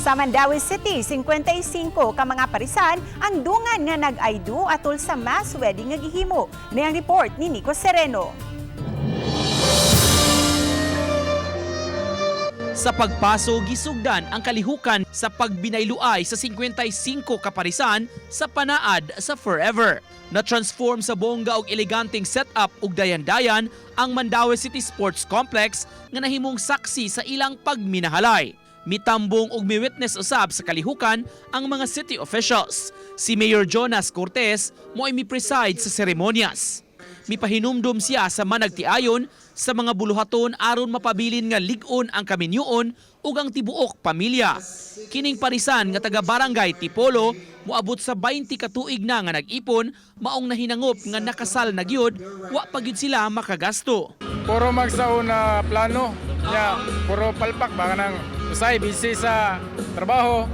Sa Mandaue City, 55 ka mga parisan ang dungan nga nag-aydu atol sa mass wedding nga gihimo. Niyang report ni Nico Sereno. Sa pagpaso, gisugdan ang kalihukan sa pagbinayluay sa 55 kaparisan sa panaad sa Forever. Na-transform sa bongga og eleganteng setup ug dayan-dayan ang Mandaue City Sports Complex nga nahimong saksi sa ilang pagminahalay. Mitambong ug mi-witness usab sa kalihukan ang mga city officials. Si Mayor Jonas Cortez mo'y mi-preside sa seremonyas. Mipahinumdum siya sa managtiayon sa mga buluhaton aron mapabilin nga lig-on ang kaminyuon ug ang tibuok pamilya. Kining parisan nga taga Barangay Tipolo moabot sa 20 ka tuig na nga nag-ipon maong nahinangop nga nakasal na gyud wa pa gyud sila makagasto. Puro magsauna plano, ya puro palpak baka nang usay busy sa trabaho.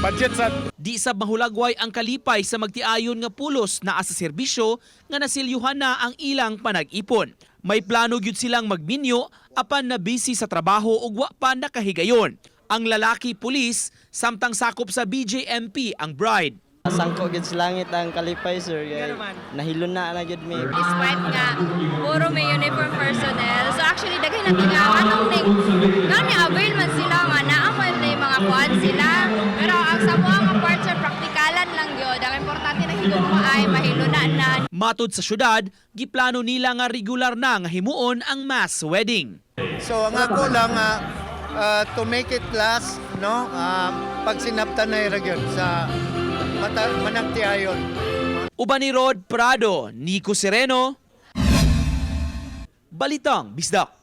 Budget sa Di sab mahulagway ang kalipay sa magtiayon nga pulos naa sa serbisyo nga nasilyuhan na ang ilang panag-ipon. May plano gyud silang magminyo apan na busy sa trabaho ug wa pa nakahigayon. Ang lalaki pulis samtang sakop sa BJMP ang bride. Sangko gid sa langit ang kalipay sir. Nahilon na gyud mi. Despite nga puro may uniform personnel. So actually daghay na nga anong ning avail man sila nga naa man na mga kuan sila. Pero ang sa mga nga parts sir praktikalan lang gyud. Ang importante na higugma ay mahilunan na. Matud sa syudad, giplano nila nga regular na nga himuon ang mass wedding. So ang ako lang to make it last, no? Pag sinaptan na yun sa managtiayon. Uban ni Rod Prado, Nico Sereno, Balitang Bisdak.